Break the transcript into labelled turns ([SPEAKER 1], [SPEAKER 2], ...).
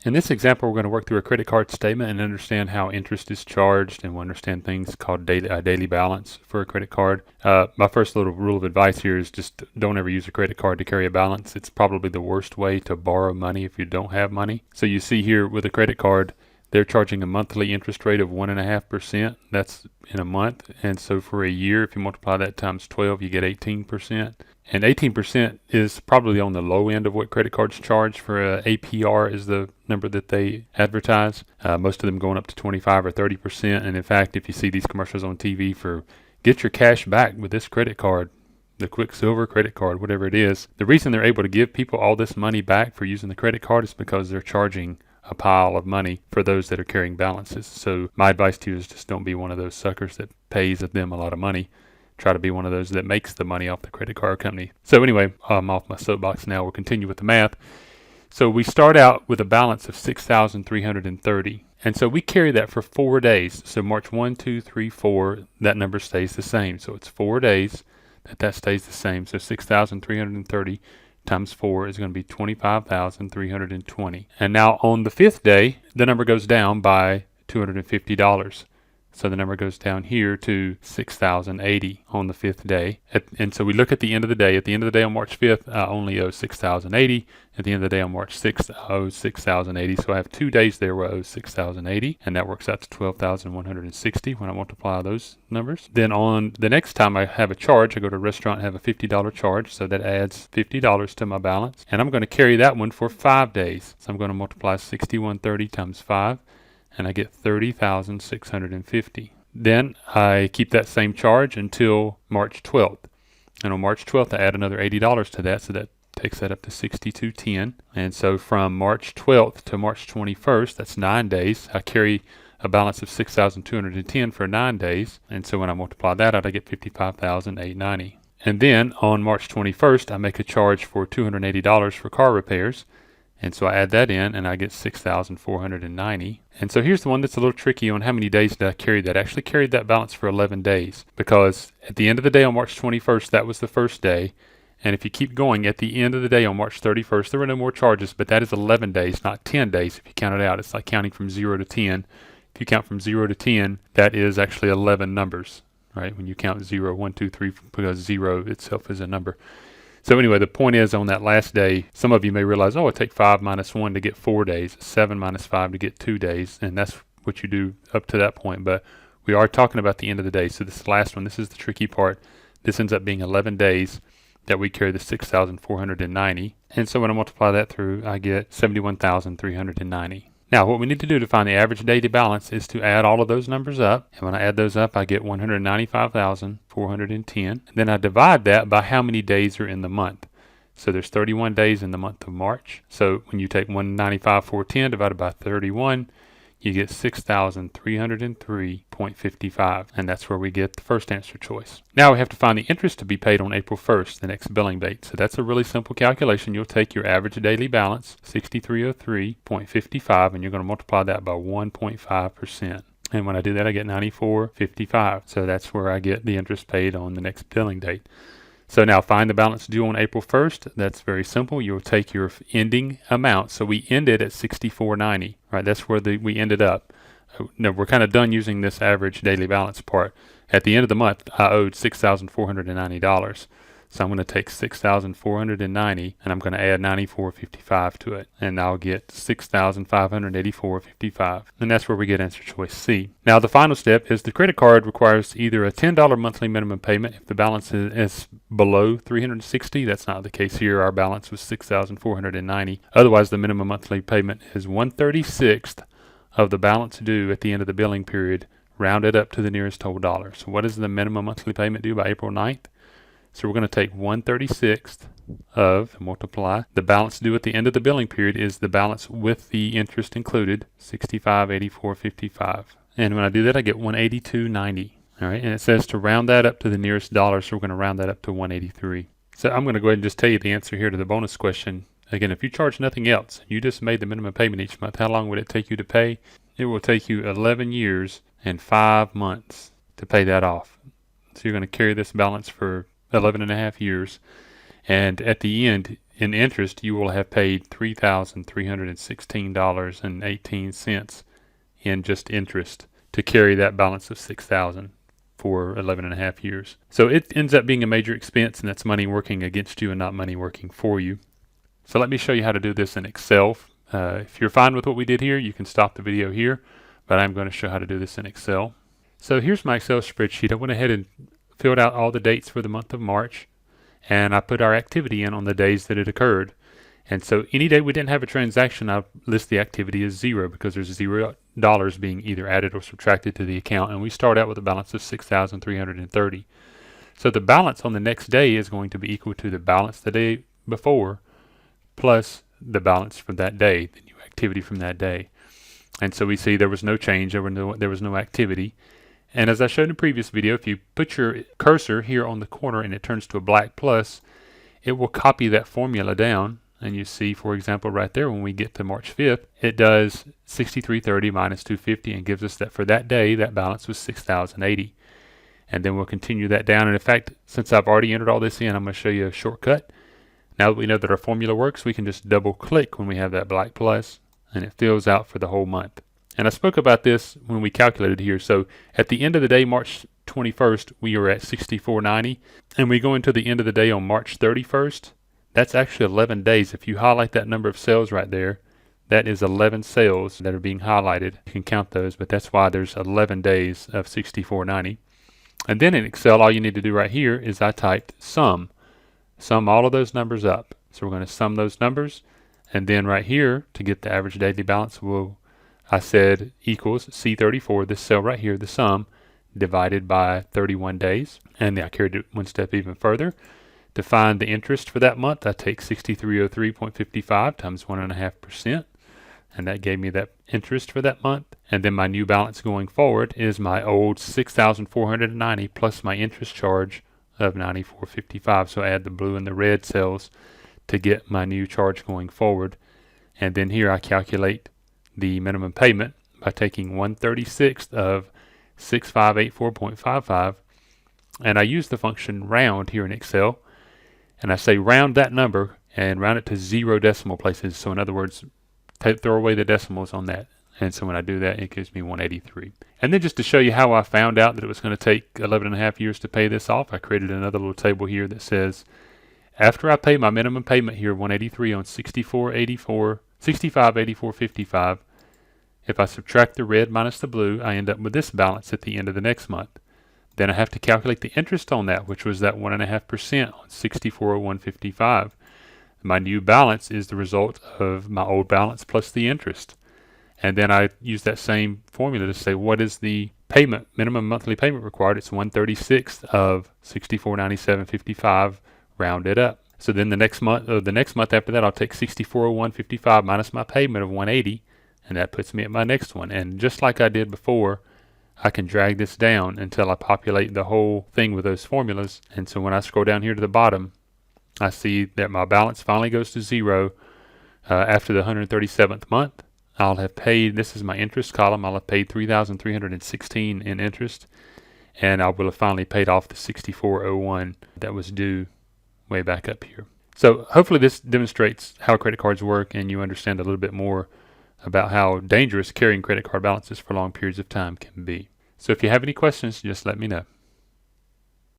[SPEAKER 1] In this example, we're going to work through a credit card statement and understand how interest is charged, and we'll understand things called daily balance for a credit card. My first little rule of advice here is just don't ever use a credit card to carry a balance. It's probably the worst way to borrow money if you don't have money. So you see here with a credit card, they're charging a monthly interest rate of 1.5%. That's in a month. And so for a year, if you multiply that times 12, you get 18%. And 18% is probably on the low end of what credit cards charge for APR is the number that they advertise. Most of them going up to 25 or 30%. And in fact, if you see these commercials on TV for get your cash back with this credit card, the Quicksilver credit card, whatever it is, the reason they're able to give people all this money back for using the credit card is because they're charging a pile of money for those that are carrying balances. So my advice to you is just don't be one of those suckers that pays them a lot of money. Try to be one of those that makes the money off the credit card company. So anyway, I'm off my soapbox now. We'll continue with the math. So we start out with a balance of 6,330. And so we carry that for 4 days. So March 1, 2, 3, 4, that number stays the same. So it's 4 days that stays the same. So 6,330 times 4 is going to be 25,320. And now on the 5th day, the number goes down by $250. So the number goes down here to 6,080 on the 5th day. And so we look at the end of the day. At the end of the day on March 5th, I only owe 6,080. At the end of the day on March 6th, I owe 6,080. So I have 2 days there where I owe 6,080. And that works out to 12,160 when I multiply those numbers. Then on the next time I have a charge, I go to a restaurant and have a $50 charge. So that adds $50 to my balance. And I'm going to carry that one for 5 days. So I'm going to multiply 6,130 times 5. And I get 30,650. Then I keep that same charge until March 12th. And on March 12th, I add another $80 to that, so that takes that up to 6,210. And so from March 12th to March 21st, that's 9 days. I carry a balance of 6,210 for 9 days. And so when I multiply that out, I get 55,890. And then on March 21st, I make a charge for $280 for car repairs. And so I add that in and I get 6,490. And so here's the one that's a little tricky on how many days did I carry that. I actually carried that balance for 11 days because at the end of the day on March 21st, that was the first day. And if you keep going at the end of the day on March 31st, there were no more charges, but that is 11 days, not 10 days if you count it out. It's like counting from 0 to 10. If you count from 0 to 10, that is actually 11 numbers, right? When you count 0, 1, 2, 3, because 0 itself is a number. So anyway, the point is on that last day, some of you may realize, oh, I take 5 minus 1 to get 4 days, 7 minus 5 to get 2 days, and that's what you do up to that point. But we are talking about the end of the day. So this last one, this is the tricky part. This ends up being 11 days that we carry the 6,490. And so when I multiply that through, I get 71,390. Now, what we need to do to find the average daily balance is to add all of those numbers up. And when I add those up, I get 195,410. And then I divide that by how many days are in the month. So there's 31 days in the month of March. So when you take 195,410 divided by 31, you get 6,303.55. And that's where we get the first answer choice. Now we have to find the interest to be paid on April 1st, the next billing date. So that's a really simple calculation. You'll take your average daily balance, 6,303.55, and you're going to multiply that by 1.5%. And when I do that, I get 94.55. So that's where I get the interest paid on the next billing date. So now find the balance due on April 1st. That's very simple. You'll take your ending amount. So we ended at 64.90, right? That's where we ended up. Now we're kind of done using this average daily balance part. At the end of the month, I owed $6,490. So I'm going to take 6,490 and I'm going to add 94.55 to it. And I'll get 6,584.55. And that's where we get answer choice C. Now the final step is the credit card requires either a $10 monthly minimum payment if the balance is below $360. That's not the case here. Our balance was 6,490. Otherwise, the minimum monthly payment is 1/36 of the balance due at the end of the billing period, rounded up to the nearest whole dollar. So what is the minimum monthly payment due by April 9th? So we're going to take 1/36 of, and multiply. The balance due at the end of the billing period is the balance with the interest included, 65.84.55. And when I do that, I get 182.90. All right, and it says to round that up to the nearest dollar, so we're going to round that up to 183. So I'm going to go ahead and just tell you the answer here to the bonus question. Again, if you charge nothing else, you just made the minimum payment each month, how long would it take you to pay? It will take you 11 years and 5 months to pay that off. So you're going to carry this balance for 11 and a half years. And at the end, in interest, you will have paid $3,316.18 in just interest to carry that balance of $6,000 for 11 and a half years. So it ends up being a major expense, and that's money working against you and not money working for you. So let me show you how to do this in Excel. If you're fine with what we did here, you can stop the video here, but I'm going to show how to do this in Excel. So here's my Excel spreadsheet. I went ahead and filled out all the dates for the month of March, and I put our activity in on the days that it occurred. And so any day we didn't have a transaction, I list the activity as 0 because there's $0 being either added or subtracted to the account, and we start out with a balance of $6,330. So the balance on the next day is going to be equal to the balance the day before plus the balance from that day, the new activity from that day. And so we see there was no change, there was no activity. And as I showed in the previous video, if you put your cursor here on the corner and it turns to a black plus, it will copy that formula down. And you see, for example, right there, when we get to March 5th, it does 6330 minus 250 and gives us that for that day, that balance was 6,080. And then we'll continue that down. And in fact, since I've already entered all this in, I'm going to show you a shortcut. Now that we know that our formula works, we can just double click when we have that black plus, and it fills out for the whole month. And I spoke about this when we calculated here. So at the end of the day, March 21st, we are at 6490, and we go into the end of the day on March 31st. That's actually 11 days. If you highlight that number of cells right there, that is 11 cells that are being highlighted. You can count those, but that's why there's 11 days of 6490. And then in Excel, all you need to do right here is I typed sum. Sum all of those numbers up. So we're going to sum those numbers. And then right here, to get the average daily balance, I said equals C34, this cell right here, the sum, divided by 31 days. And I carried it one step even further. To find the interest for that month, I take 6303.55 times 1.5%, and that gave me that interest for that month. And then my new balance going forward is my old 6,490 plus my interest charge of 94.55. So I add the blue and the red cells to get my new charge going forward. And then here I calculate the minimum payment by taking 1/36 of 6584.55, and I use the function round here in Excel. And I say round that number and round it to 0 decimal places. So in other words, throw away the decimals on that. And so when I do that, it gives me 183. And then just to show you how I found out that it was going to take 11 and a half years to pay this off, I created another little table here that says, after I pay my minimum payment here, 183 on 6584.55, if I subtract the red minus the blue, I end up with this balance at the end of the next month. Then I have to calculate the interest on that, which was that 1.5% on 6401.55. My new balance is the result of my old balance plus the interest. And then I use that same formula to say what is the payment, minimum monthly payment required. It's 1/36 of 6497.55 rounded up. So then the next month after that, I'll take 6401.55 minus my payment of 180, and that puts me at my next one. And just like I did before, I can drag this down until I populate the whole thing with those formulas. And so when I scroll down here to the bottom, I see that my balance finally goes to 0 after the 137th month. I'll have paid, this is my interest column, I'll have paid $3,316 in interest, and I will have finally paid off the 6401 that was due way back up here. So hopefully this demonstrates how credit cards work, and you understand a little bit more about how dangerous carrying credit card balances for long periods of time can be. So if you have any questions, just let me know.